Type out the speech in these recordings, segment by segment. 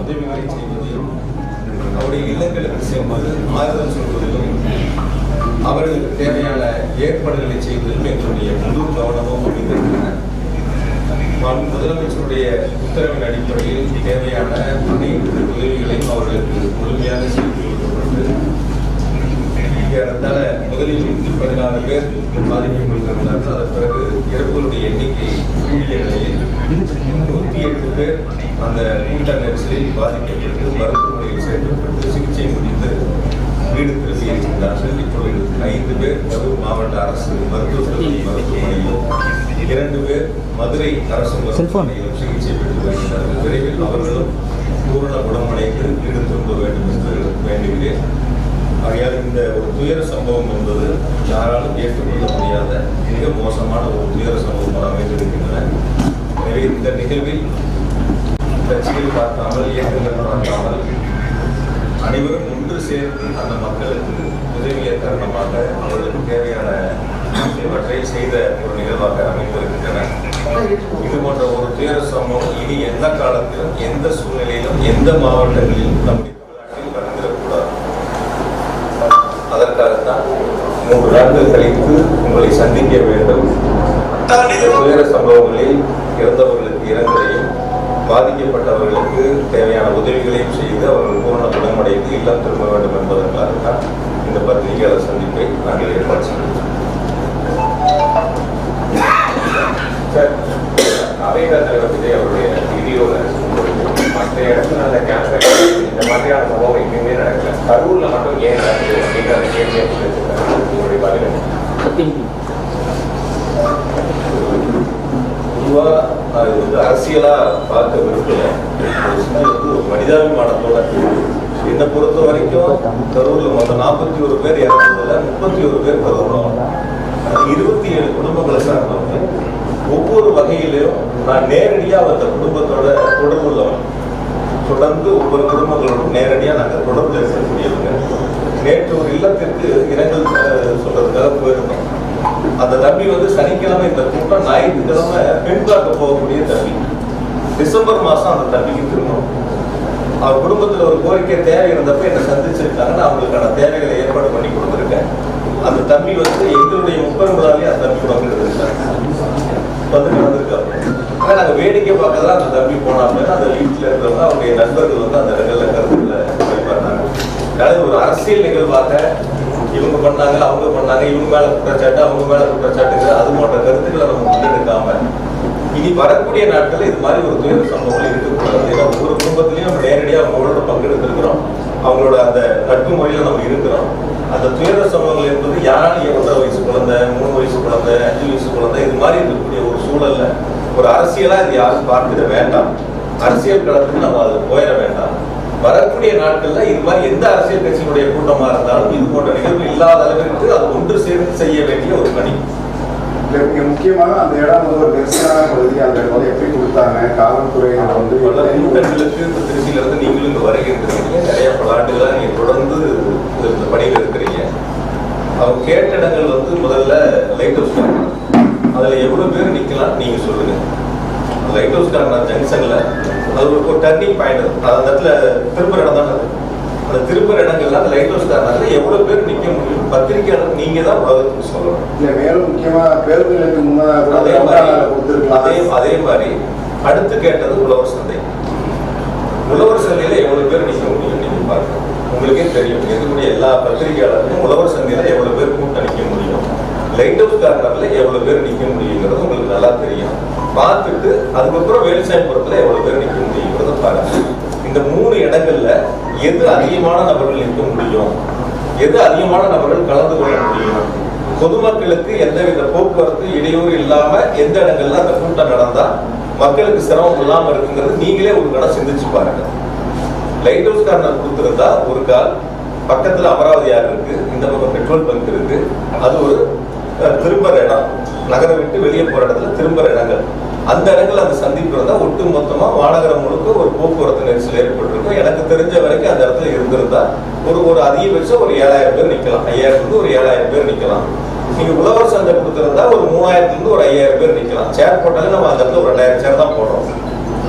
உதவிகளை செய்வதிலும் அவருடைய இல்லங்களுக்கு சென்று ஆறுதல் சொல்வதிலும் அவர்களுக்கு தேவையான ஏற்பாடுகளை செய்வதிலும் எங்களுடைய முழு கவனமும் அமைந்திருக்கின்றன. முதலமைச்சருடைய உத்தரவின் அடிப்படையில் தேவையான அனைத்து உதவிகளையும் அவர்களுக்கு முழுமையாக செய்து கொடுக்கப்பட்டு ஏறத்தாழ முதலில் 16 பேர் பாதிக்கப்பட்டிருந்தார்கள். அதன் பிறகு இறப்புகளுடைய எண்ணிக்கை கூடிய நிலையில் 108 பேர் அந்த கூட்ட நெரிசலில் பாதிக்கப்பட்டு மருத்துவமனையில் சேர்க்கப்பட்டு சிகிச்சை முடிந்து வீடு திரும்பி இருக்கின்றார்கள். இப்பொழுது 5 பேர் கரூர் மாவட்ட அரசு மருத்துவமனையிலும் 2 பேர் மதுரை அரசு மருத்துவமனையிலும் சிகிச்சை பெற்று வருகிறார்கள். விரைவில் அவர்களும் பூரண குணமடைந்து வீடு திரும்ப வேண்டும் என்று வேண்டுகிறேன். ஆகையால் இந்த ஒரு துயர சம்பவம் என்பது யாராலும் ஏற்றுக்கொள்ள முடியாத மிக மோசமான ஒரு துயர சம்பவமாக அமைந்திருக்கின்றன. எனவே இந்த நிகழ்வில் கட்சிகள் பார்க்காமல் இயக்கங்கள் பார்க்காமல் அனைவரும் ஒன்று சேர்ந்து அந்த மக்களுக்கு உதவிய காரணமாக அவர்களுக்கு தேவையான இவற்றை செய்த ஒரு நிகழ்வாக அமைந்திருக்கின்றன. இது போன்ற ஒரு துயர சம்பவம் இனி எந்த காலத்திலும் எந்த சூழ்நிலையிலும் எந்த மாவட்டங்களிலும் நம்முடைய தமிழ்நாட்டில் நடந்திடக்கூடாது. அதற்காகத்தான் 3 நாட்கள் கழித்து உங்களை சந்திக்க வேண்டும். துயர சம்பவங்களில் இறந்தவர்களுக்கு இரங்கலையும் பாதிக்கப்பட்டவர்களுக்கு தேவையான உதவிகளையும் செய்து அவர்கள் பூரண குணமடைந்து இல்லம் திரும்ப வேண்டும் என்பதற்காகத்தான் இந்த பத்திரிகையாளர் சந்திப்பை நாங்கள் ஏற்பாடு செய்தோம். அவைகள் தலைவர் விஜய் அவருடைய வீடியோவில் மற்ற இடத்துல அந்த கேன்சர் இந்த மாதிரியான சம்பவம் எங்கேயுமே நடக்கல, கரூர்ல மட்டும் ஏன் நடக்குது அப்படிங்கிற அந்த கேள்வியை உங்களுடைய பதில். பொதுவாக நான் இது அரசியலா பார்க்க விரும்பல. ஒரு மனிதாபிமானத்தோட என்னை பொறுத்த வரைக்கும் கரூர்ல மொத்தம் 41 பேர் இறந்ததுல 31 பேர் கரூர்ல 27 குடும்பங்களை சார்ந்தவங்க. ஒவ்வொரு வகையிலும் நான் நேரடியாக அந்த குடும்பத்தோட தொடர்பு உள்ளவன். தொடர்ந்து ஒவ்வொரு குடும்பங்களோடும் நேரடியாக நாங்கள் தொடர்பு இருக்கக்கூடியவங்க. நேற்று ஒரு இல்லத்திற்கு இரங்கல் சொல்றதுக்காக போயிருந்தோம். அந்த தம்பி சனிக்கிழமை இந்த கூட்டம், ஞாயிற்றுக்கிழமை பெண் பார்க்க போகக்கூடிய தம்பி. டிசம்பர் மாசம் அந்த தம்பிக்கு திரும்பணும். அவர் குடும்பத்தில் ஒரு கோரிக்கை தேவை இருந்தப்ப என்னை சந்திச்சிருக்காங்க. நான் அவங்களுக்கான தேவைகளை ஏற்பாடு பண்ணி கொடுத்துருக்கேன். அந்த தம்பி எங்களுடைய முப்பெரும்புறாலே அந்த தம்பி நடந்திருக்காங்க. ஆனா நாங்க வேடிக்கை பார்க்கதான் அந்த தம்பி போனாங்க. அந்த வீட்டில் இருக்கிறவங்க அவருடைய நண்பர்கள் அந்த இடங்கள்ல கருத்துல வைப்பாங்க. அதாவது ஒரு அரசியல் நிகழ்வாக இவங்க பண்ணாங்க, அவங்க பண்ணாங்க, இவங்க மேல குற்றச்சாட்டு, அவங்க மேல குற்றச்சாட்டுங்க, அது போன்ற கருத்துக்களை நம்ம முன்னெடுக்காம இனி வரக்கூடிய நாட்கள் இது மாதிரி ஒரு துயர சம்பவங்கள் இருக்கக்கூடாது. ஏன்னா ஒவ்வொரு குடும்பத்திலையும் நம்ம நேரடியாக அவங்களோட பங்கெடுத்திருக்கிறோம். அவங்களோட அந்த நட்பு முறையில நம்ம இருக்கிறோம். அந்த துயர சம்பவங்கள் என்பது யாராலும் 1.5 வயசு குழந்தை, 3 வயசு குழந்தை, 5 வயசு குழந்தை, இது மாதிரி இருக்கக்கூடிய ஒரு சூழல்ல ஒரு அரசியலா இது யாரும் பார்த்துட வேண்டாம். அரசியல் களத்துக்கு நம்ம அது போயிட வேண்டாம். வரக்கூடிய நாட்கள்ல இது மாதிரி எந்த அரசியல் கட்சியினுடைய கூட்டமா இருந்தாலும் இது போன்ற நிகழ்வு இல்லாத அளவிற்கு அது ஒன்று சேர்ந்து செய்ய வேண்டிய ஒரு பணி. முக்கியமாக அந்த இடம் ஒரு நெரிசலான பகுதி. அந்த இடம் எப்படி கொடுத்தாங்க காவல்துறை பல கூட்டங்களுக்கு இந்த திருச்சியிலிருந்து நீங்களும் இங்க வருகை இருக்கிறீங்க. நிறைய பல ஆண்டுகளாக நீங்க தொடர்ந்து இந்த பணியில் இருக்கிறீங்க. அவங்க கேட்ட இடங்கள் முதல்ல லைட் ஹவுஸ் கார்னர். அதுல எவ்வளவு பேர் நிக்கலாம் நீங்க சொல்லுங்க. லைட் ஹவுஸ் கார்னர் ஜங்ஷன்ல அது ஒரு டர்னிங் பாயிண்ட். அந்த இடத்துல திரும்புற இடம் தான். அந்த திரும்புற இடங்கள்ல அந்த லைட் ஹவுஸ் கார்னர்ல எவ்வளவு பேர் நிக்க முடியும்? பத்திரிகையாளர் நீங்க தான் உலகத்துக்கு சொல்லணும். மேலும் முக்கியமா பேருந்துகளுக்கு அதே மாதிரி அடுத்து கேட்டது உழவர் சந்தை. உழவர் சந்தையில எவ்வளவு பேர் நிக்க முடியும் நீங்க பாருங்க. உங்களுக்கே தெரியும், இருக்கக்கூடிய எல்லா பத்திரிகையாளருக்கும் உழவர் சந்தையில எவ்வளவு பேர் கூட்டம் நிக்க முடியும், லைட் ஹவுஸ் கார்னர்ல எவ்வளவு பேர் நிக்க முடியுங்கிறது உங்களுக்கு நல்லா தெரியும். பார்த்துட்டு அதுக்கப்புறம் வேலுசாமிபுரத்துல எவ்வளவு பேர் நிக்க முடியுங்கிறத பாருங்க. இந்த 3 இடங்கள்ல எது அதிகமான நபர்கள் நிற்க முடியும், எது அதிகமான நபர்கள் கலந்து கொள்ள முடியும், பொதுமக்களுக்கு எந்தவித போக்குவரத்து இடையூறு இல்லாம எந்த இடங்கள்ல அந்த கூட்டம் நடந்தா மக்களுக்கு சிரமம் இல்லாம இருக்குங்கிறது நீங்களே ஒரு கணம் சிந்திச்சு பாருங்க. லைட் ஹவுஸ் கார்னர் கொடுத்திருந்தா ஒரு கால் பக்கத்துல அமராவதி ஆறு இருக்கு, இந்த பக்கம் பெட்ரோல் பங்க் இருக்கு, அது ஒரு திரும்புற இடம், நகரை விட்டு வெளியே போற இடத்துல திரும்புற இடங்கள். அந்த இடங்கள் அந்த சந்திப்பு இருந்தா ஒட்டு மொத்தமா மாநகரம் முழுக்க ஒரு போக்குவரத்து நெரிசல் ஏற்பட்டிருக்கும். எனக்கு தெரிஞ்ச வரைக்கும் அந்த இடத்துல இருந்திருந்தா ஒரு அதிகபட்சம் ஒரு 7000 பேர் நிக்கலாம், 5000 ஒரு 7000 பேர் நிக்கலாம். நீங்க உழவர் சந்தை கொடுத்திருந்தா ஒரு 3000 ஒரு 5000 பேர் நிக்கலாம். சேர் போட்டாலே நம்ம அந்த இடத்துல ஒரு 2000 சேர் தான் போடுறோம்.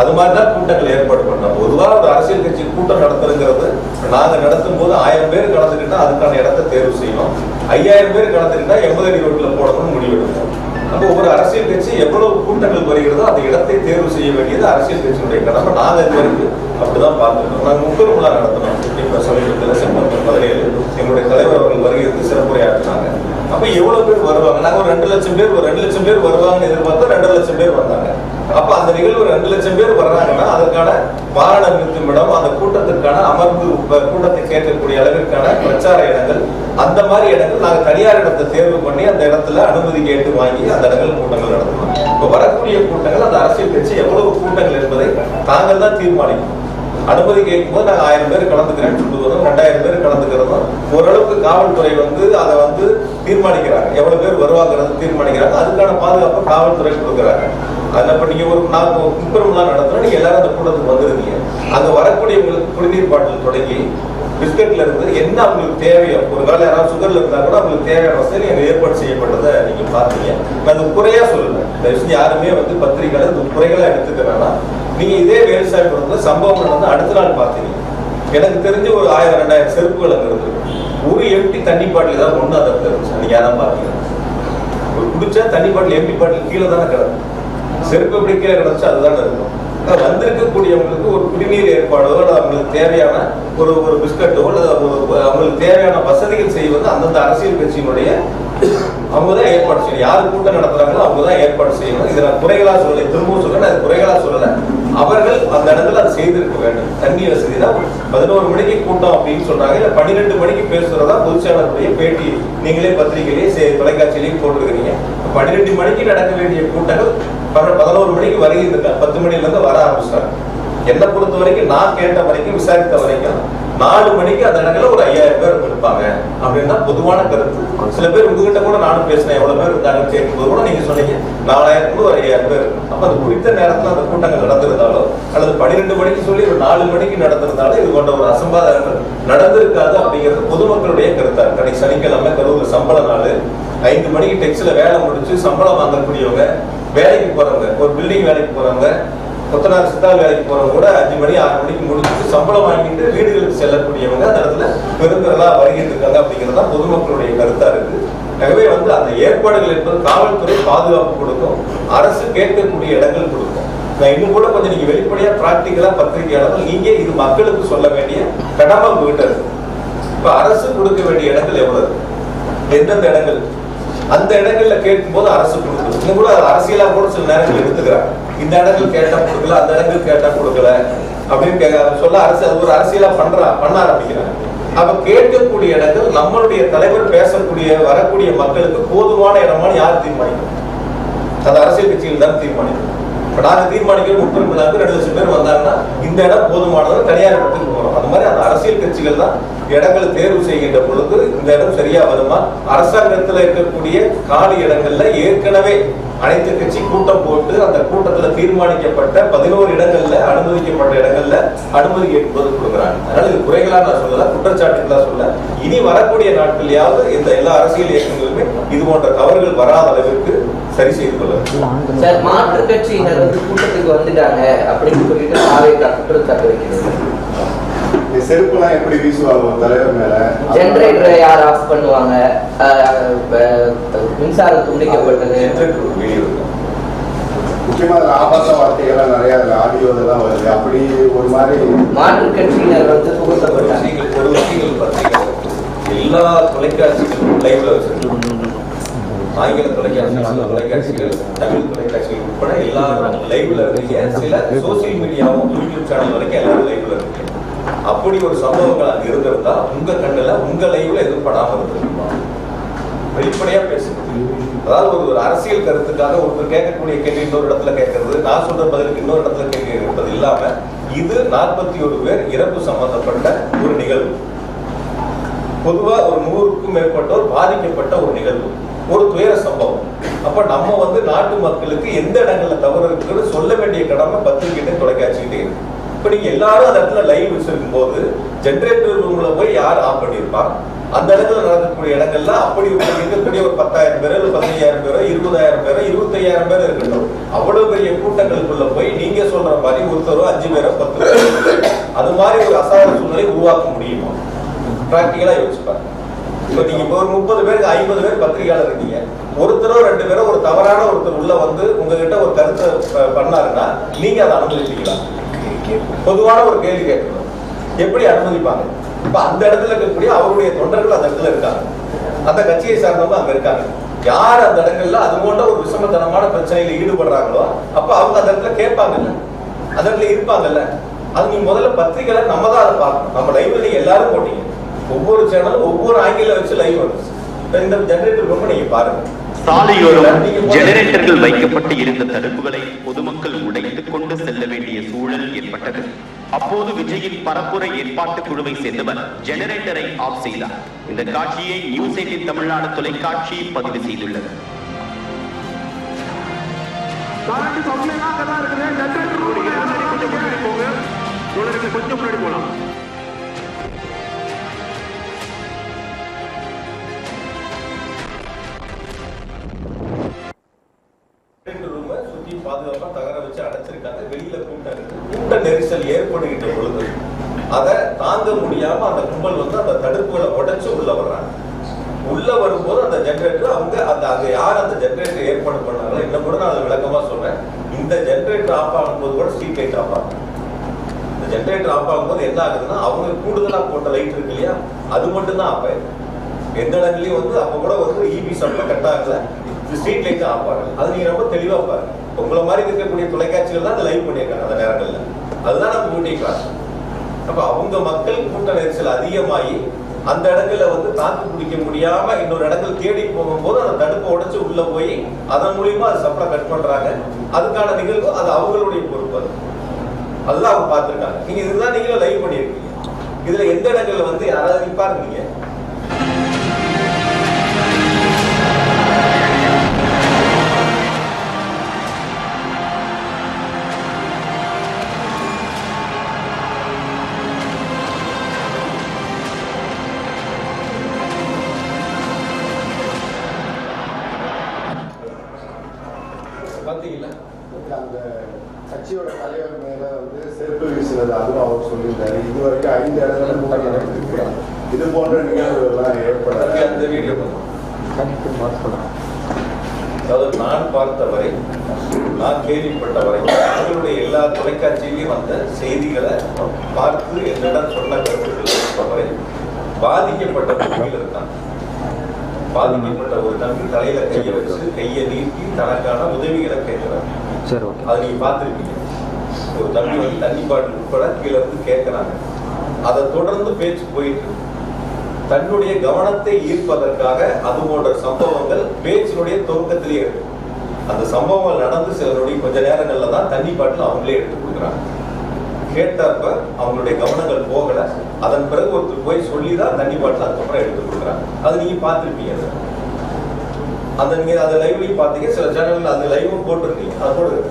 அது மாதிரிதான் கூட்டங்கள் ஏற்பாடு பண்றோம். பொதுவாக ஒரு அரசியல் கட்சி கூட்டம் நடத்துறதுங்கிறது நாங்க நடத்தும் போது 1000 பேர் கலந்துக்கிட்டா அதுக்கான இடத்தை தேர்வு செய்யணும். 5000 பேர் கலந்துக்கிட்டா 80 அடி ரோட்ல போடணும்னு முடிவெடுக்கணும். அப்போ ஒரு அரசியல் கட்சி எவ்வளவு கூட்டங்கள் வருகிறதோ அந்த இடத்தை தேர்வு செய்ய வேண்டியது அரசியல் கட்சியினுடைய கடமை. நாங்க இது வரைக்கும் அப்படிதான் பார்த்துருக்கோம். நாங்கள் முப்பெரும்லா நடத்தணும். இப்ப சமீபத்தில் செப்டம்பர் 17 எங்களுடைய தலைவர் அவர்கள் வருகிறது சிறப்புரையாற்றினாங்க. அப்ப எவ்வளவு பேர் வருவாங்க? நாங்க ஒரு 2 லட்சம் பேர் 2 லட்சம் பேர் வருவாங்கன்னு எதிர்பார்த்தா 2 லட்சம் பேர் வந்தாங்க. அப்ப அந்த நிகழ்வு 2 லட்சம் பேர் வர்றாங்கன்னா அதற்கான வாகனம் நிறுத்தும் இடம், அந்த கூட்டத்திற்கான அமர்ந்து கூட்டத்தை கேட்கக்கூடிய அளவிற்கான பிரச்சார இடங்கள், அந்த மாதிரி இடங்கள் நாங்க தனியார் இடத்தை தேர்வு பண்ணி அந்த இடத்துல அனுமதி கேட்டு வாங்கி அந்த இடங்கள் கூட்டங்கள் நடத்தணும். இப்ப வரக்கூடிய கூட்டங்கள் அந்த அரசியல் கட்சி எவ்வளவு கூட்டங்கள் என்பதை தாங்கள் தான் தீர்மானிக்கணும். அனுமதி கேட்கும் போது நாங்கள் 1000 பேர் கலந்துக்கிறேன்னு சொல்லுவதும் 2000 பேர் கலந்துக்கிறதும் ஓரளவுக்கு காவல்துறை அதை தீர்மானிக்கிறாங்க. எவ்வளவு பேர் வருவாங்கிறது தீர்மானிக்கிறாங்க. அதுக்கான பாதுகாப்பு காவல்துறை கொடுக்குறாங்க. அதில் இப்போ நீங்கள் ஒரு முப்பெரும்லாம் நடத்தினா நீங்கள் எல்லாரும் அந்த கூட்டத்துக்கு வந்துருந்தீங்க. அங்கே வரக்கூடியவங்களுக்கு குடிநீர் பாட்டில் தொடங்கி பிஸ்கட்ல இருந்து என்ன அவங்களுக்கு தேவையோ, ஒரு காலம் யாராவது சுகர்ல இருந்தா கூட அவங்களுக்கு தேவையான வசதி அங்கே ஏற்பாடு செய்யப்பட்டதை நீங்க பார்த்தீங்க. நான் அது குறையா சொல்லுவேன். யாருமே பத்திரிகைகளை இந்த குறைகளா எடுத்துக்கிறேன்னா நீங்க இதே வேலுசாமிபுரத்துல சம்பவம் நடந்து அடுத்த நாள் பார்த்தீங்க. எனக்கு தெரிஞ்சு ஒரு 1000-2000 செருப்புகள் அங்க இருக்கு. ஒரு எம்டி தண்ணி பாட்டில் ஏதாவது ஒண்ணு அதை இருந்துச்சு. நீங்க யாரும் பாத்தீங்க? ஒரு குடிச்சா தண்ணி பாட்டில் எம்டி பாட்டில் கீழே தானே கிடக்கும். செருப்பு எப்படி கீழே கிடச்சா அதுதானே இருக்கும். வந்திருக்கக்கூடியவங்களுக்கு ஒரு குடிநீர் ஏற்பாடோ அவங்களுக்கு தேவையான ஒரு பிஸ்கட்டோ அல்லது அவங்களுக்கு தேவையான வசதிகள் செய்வது அந்தந்த அரசியல் கட்சியினுடைய அவங்கதான் ஏற்பாடு செய்யணும். யாரு கூட்டம் நடத்துறாங்களோ அவங்கதான் ஏற்பாடு செய்யணும். இதை நான் குறைகளா சொல்லலை, திரும்பவும் சொல்ல அது குறைகளா சொல்லல. அவர்கள் அந்த இடத்துல அதை செய்திருக்க வேண்டும். தண்ணி வசதி தான் 11 மணிக்கு கூட்டம் அப்படின்னு சொல்றாங்க. இல்ல 12 மணிக்கு பேசுறதா பொதுச்செயலாளருடைய பேட்டி நீங்களே பத்திரிகையிலேயே தொலைக்காட்சியிலையும் போட்டிருக்கிறீங்க. 12 மணிக்கு நடக்க வேண்டிய கூட்டங்கள் 11 மணிக்கு வருகின்ற 10 மணில இருந்து வர ஆரம்பிச்சாங்க. என்னை பொறுத்த வரைக்கும் நான் கேட்ட வரைக்கும் விசாரித்த வரைக்கும் 4 மணிக்கு அந்த இடத்துல ஒரு 5000 பேர் இருப்பாங்க அப்படின்னு தான் பொதுவான கருத்து. சில பேர் உங்ககிட்ட கூட நானும் பேசினேன், எவ்வளவு பேர் இருந்தாங்கன்னு கேட்கும்போது கூட நீங்க சொன்னீங்க 4000 ஒரு 5000 பேர். அப்ப அது குறித்த நேரத்தில் அந்த கூட்டங்கள் நடந்திருந்தாலோ அல்லது 12 மணிக்கு சொல்லி ஒரு 4 மணிக்கு நடந்திருந்தாலும் இது போன்ற ஒரு அசம்பாதங்கள் நடந்திருக்காது அப்படிங்கிறது பொதுமக்களுடைய கருத்தா இருக்கு. அன்னைக்கு சனிக்கிழமை கரூர் சம்பள நாள். 5 மணிக்கு டெக்ஸ்ல வேலை முடிச்சு சம்பளம் வாங்கக்கூடியவங்க, வேலைக்கு போறவங்க, ஒரு பில்டிங் வேலைக்கு போறவங்க, கொத்தனார் சித்தால் வேலைக்கு போறவங்க கூட 5 மணி 6 மணிக்கு முடிச்சுட்டு சம்பளம் வாங்கிட்டு வீடுகளுக்கு செல்லக்கூடியவங்க அந்த இடத்துல பெருந்தரலா வருகிட்டு இருக்காங்க அப்படிங்கிறது தான் பொதுமக்களுடைய கருத்தா இருக்கு. ஆகவே அந்த ஏற்பாடுகள் என்பது காவல்துறை பாதுகாப்பு கொடுக்கும், அரசு கேட்கக்கூடிய இடங்கள் கொடுக்கும். நான் இன்னும் கூட கொஞ்சம் நீங்க வெளிப்படையா பிராக்டிக்கலா பத்திரிகையாளர்கள் நீங்க இது மக்களுக்கு சொல்ல வேண்டிய கடமை உங்ககிட்ட இருக்கு. இப்ப அரசு கொடுக்க வேண்டிய இடங்கள் எவ்வளவு இருக்கு, எந்தெந்த இடங்கள், அந்த இடங்கள்ல கேட்கும் போது அரசு கொடுக்குது. இன்னும் கூட அரசியலா கூட சில நேரங்கள் எடுத்துக்கிறாங்க. இந்த இடங்கள் கேட்டா கொடுக்கல, அந்த இடங்கள் கேட்டா கொடுக்கல அப்படின்னு சொல்ல அரசு அது ஒரு அரசியலா பண்ண ஆரம்பிக்கிறாங்க. அப்ப கேட்கக்கூடிய இடங்கள் நம்மளுடைய தலைவர் பேசக்கூடிய வரக்கூடிய மக்களுக்கு போதுமான இடமான யார் தீர்மானிக்கணும்? அது அரசியல் கட்சிகள் தான் தீர்மானிக்கணும். இப்ப நாங்க தீர்மானிக்கிற 2 லட்சம் பேர் வந்தாங்கன்னா இந்த இடம் போதுமானது, தனியார் இடத்துக்கு போறோம். அந்த மாதிரி அந்த அரசியல் கட்சிகள் தான் இடங்களை தேர்வு செய்கின்ற பொழுது இந்த இடம் சரியா வருமா? அரசாங்கத்துல இருக்கக்கூடிய காலி இடங்கள்ல ஏற்கனவே அனைத்து கட்சி கூட்டம் போட்டு அந்த கூட்டத்துல தீர்மானிக்கப்பட்ட 11 இடங்கள்ல அனுமதிக்கப்பட்ட இடங்கள்ல அனுமதி கேட்பது கொடுக்குறாங்க. அதனால இது குறைகளா நான் சொல்லல, குற்றச்சாட்டுகளா சொல்ல. இனி வரக்கூடிய நாட்களையாவது இந்த எல்லா அரசியல் இயக்கங்களுமே இது போன்ற தவறுகள் வராத அளவிற்கு சரி செய்து கொள்ளும். சார், மாற்று கட்சியினர் கூட்டத்துக்கு வந்துட்டாங்க அப்படின்னு சொல்லிட்டு குற்றச்சாட்டு வைக்கிறது. செருப்புலாம் எப்படி வீசுவாங்க தலைவர் மேல? ஜெனரேட்டரை யார் ஆஃப் பண்ணுவாங்க? மின்சாரம் துண்டிக்கப்பட்டது. முக்கியமா ஆபாச வார்த்தைகள்லாம் நிறைய ஆடியோ இதெல்லாம் வருது. அப்படி ஒரு மாதிரி மாற்று கட்சியினர் புகுத்தப்பட்டாங்க. ஒரு விஷயங்கள் பார்த்தீங்கன்னா எல்லா தொலைக்காட்சிகளும் லைவ்ல வச்சிருக்கோம். ஆங்கில தொலைக்காட்சிகள், தமிழ் தொலைக்காட்சிகள் உட்பட எல்லாரும் லைவ்ல இருக்கீங்க. சில சோசியல் மீடியாவும் யூடியூப் சேனல் வரைக்கும் எல்லாரும் லைவ்ல இருக்கீங்க. அப்படி ஒரு சம்பவங்கள் அங்க இருந்திருந்தா உங்க கண்ணுல உங்க லைவ்ல எதுவும் படாம இருந்திருக்குமா? வெளிப்படையா பேசுறது. அதாவது ஒரு அரசியல் கருத்துக்காக ஒருத்தர் கேட்கக்கூடிய கேள்வி இன்னொரு இடத்துல கேட்கறது, நான் சொல்ற பதிலுக்கு இன்னொரு இடத்துல கேள்வி இருப்பது இல்லாம இது 41 பேர் இறப்பு சம்பந்தப்பட்ட ஒரு நிகழ்வு. பொதுவா ஒரு 100க்கும் மேற்பட்டோர் பாதிக்கப்பட்ட ஒரு நிகழ்வு, ஒரு துயர சம்பவம். அப்ப நம்ம நாட்டு மக்களுக்கு எந்த இடங்கள்ல தவறு இருக்குன்னு சொல்ல வேண்டிய கடமை பத்திரிகைகிட்ட தொலைக்காட்சிகிட்டே இருக்கு. இப்ப நீங்க எல்லாரும் அந்த இடத்துல லைவ் வச்சிருக்கும் போது ஜெனரேட்டர் ரூம்ல போய் யார் ஆஃப் பண்ணியிருப்பாங்க? அந்த இடத்துல நடக்கக்கூடிய இடங்கள்ல அப்படி இருக்கக்கூடிய ஒரு 10,000 பேர், 15,000 பேர், 20,000 பேர், 25,000 பேர் இருக்கட்டும். அவ்வளவு பெரிய கூட்டங்களுக்குள்ள போய் நீங்க சொல்ற மாதிரி ஒருத்தரோ 5 பேரோ 10 பேர் அது மாதிரி ஒரு அசாதாரண சூழ்நிலை உருவாக்க முடியுமா? பிராக்டிகலா யோசிப்பாங்க. இப்ப நீங்க இப்போ ஒரு 30 பேருக்கு 50 பேர் பத்திரிகையாளர் இருக்கீங்க. ஒருத்தரோ 2 பேரோ ஒரு தவறான ஒருத்தர் உள்ள வந்து உங்ககிட்ட ஒரு கருத்தை பண்ணாருன்னா நீங்க அதை அனுமதிப்பீங்களா? பொதுவான ஒரு கேள்வி கேட்கணும். எப்படி அனுமதிப்பாங்க? இப்ப அந்த இடத்துல இருக்கக்கூடிய அவருடைய தொண்டர்கள் அந்த இடத்துல இருக்காங்க, அந்த கட்சியை சார்ந்தவங்க அங்க இருக்காங்க. யார் அந்த இடங்கள்ல அது போன்ற ஒரு விஷமத்தனமான பிரச்சனையில ஈடுபடுறாங்களோ அப்ப அவங்க அந்த இடத்துல கேட்பாங்கல்ல, அந்த இடத்துல இருப்பாங்கல்ல. அது நீங்க முதல்ல பத்திரிகையில நம்ம தான் அதை பார்க்கணும். நம்ம லைவ்ல நீங்க எல்லாரும் போட்டீங்க, ஒவ்வொரு சேனலும் ஒவ்வொரு ஆங்கில வச்சு லைவ் வந்துச்சு. இந்த ஜெனரேட்டர் ரொம்ப நீங்க பாருங்க. சாலையோரம் ஜெனரேட்டர்கள் வைக்கப்பட்டு இருந்த தடுப்புகளை பொதுமக்கள் உடைத்துக் கொண்டு செல்ல வேண்டிய சூழல் ஏற்பட்டது. அப்போது விஜயின் பரப்புரை ஏற்பாட்டு குழுவை சேர்ந்தவர் ஜெனரேட்டரை ஆஃப் செய்தார். இந்த காட்சியை நியூஸ் 18 தமிழ்நாடு தொலைக்காட்சி பதிவு செய்துள்ளது. கொஞ்சம் முன்னாடி போலாம். சுத்தி பாதுகாப்பா தகர வச்சு அடைச்சிருக்காங்க. வெளியில கூட்ட நெரிசல் ஏற்படுகின்ற பொழுது அதை தாங்க முடியாம அந்த கும்பல் வந்து அந்த தடுப்புகளை உடைச்சு உள்ள வர்றாங்க. உள்ள வரும்போது அந்த ஜெனரேட்டர் அங்க யார் அந்த ஜெனரேட்டர் ஏற்பாடு பண்ணாங்களோ, இன்னும் கூட நான் அதை விளக்கமா சொல்றேன். இந்த ஜெனரேட்டர் ஆஃப் ஆகும்போது கூட ஸ்ட்ரீட் லைட் ஆஃப் ஆகும். இந்த ஜெனரேட்டர் ஆஃப் ஆகும்போது என்ன ஆகுதுன்னா அவங்க கூடுதலா போட்ட லைட் இருக்கு இல்லையா, அது மட்டும் தான் ஆஃப் ஆயிடும். எந்த இடங்களையும் வந்து அப்ப கூட வந்து இபி சப்ளை கட் ஆகல, ஸ்ட்ரீட் லைட் ஆஃப் ஆகல. அது நீங்க ரொம்ப தெளிவா பாருங்க. உங்களை மாதிரி இருக்கக்கூடிய தொலைக்காட்சிகள் தான் லைவ் பண்ணியிருக்காங்க அந்த நேரங்கள்ல. அதுதான் நம்ம பியூட்டி கிளாஸ். அப்ப அவங்க மக்கள் கூட்ட நெரிசல் அதிகமாகி அந்த இடங்கள்ல வந்து தாக்கு பிடிக்க முடியாம இன்னொரு இடங்கள் தேடி போகும்போது அந்த தடுப்பை உடைச்சு உள்ள போய் அதன் மூலியமா அது சப்ளை கட் பண்றாங்க. அதுக்கான நிகழ்வு அது அவங்களுடைய பொறுப்பு. அதுதான் அவங்க பார்த்திருக்காங்க. நீங்க இதுதான் நீங்களும் லைவ் பண்ணியிருக்கீங்க. இதுல எந்த இடங்கள்ல வந்து யாராவது பாருங்க. நீங்க பாத்தீங்களா? அந்த கட்சியோட தலைவர் மேல வந்து செருப்பு வீசினது அதுவும் அவர் சொல்லியிருந்தாரு. இதுவரைக்கும் 5 இடங்கள்ல மூட்டை நடந்திருக்கு. இது போன்ற நிகழ்வுகள்லாம் ஏற்படாது. அந்த வீடியோ அதாவது நான் பார்த்தவரை, நான் கேள்விப்பட்டவரை, அவர்களுடைய எல்லா தொலைக்காட்சியிலையும் வந்த செய்திகளை பார்த்து என்னிடம் சொன்ன கருத்துக்கள் பாதிக்கப்பட்ட குழுவில் இருக்காங்க. பாதிக்கப்பட்ட ஒரு தம்பி தலையில கையை வச்சு கையை நீட்டி தனக்கான உதவிகளை கேட்கிறாங்க. அதை நீங்க பார்த்துருக்கீங்க. ஒரு தம்பி வந்து தண்ணி பாட்டில் உட்பட கீழே இருந்து கேட்கிறாங்க. அதை தொடர்ந்து பேச்சு போயிட்டு தன்னுடைய கவனத்தை ஈர்ப்பதற்காக அது போன்ற சம்பவங்கள் பேச்சினுடைய துவக்கத்திலேயே இருக்கு. அந்த சம்பவங்கள் நடந்து சிலருடைய கொஞ்ச நேரங்கள்ல தான் தண்ணி பாட்டில் அவங்களே எடுத்து கொடுக்குறாங்க. கேட்டப்ப அவங்களுடைய கவனங்கள் போகல. அதன் பிறகு ஒருத்தர் போய் சொல்லிதான் தண்ணி பாட்டில் அதுக்கப்புறம் எடுத்து கொடுக்குறாங்க. அது நீங்க பார்த்துருப்பீங்க. அந்த நீங்க அந்த லைவ்லையும் பார்த்தீங்க. சில சேனல்ல அந்த லைவும் போட்டிருக்கீங்க. அது போடுங்க.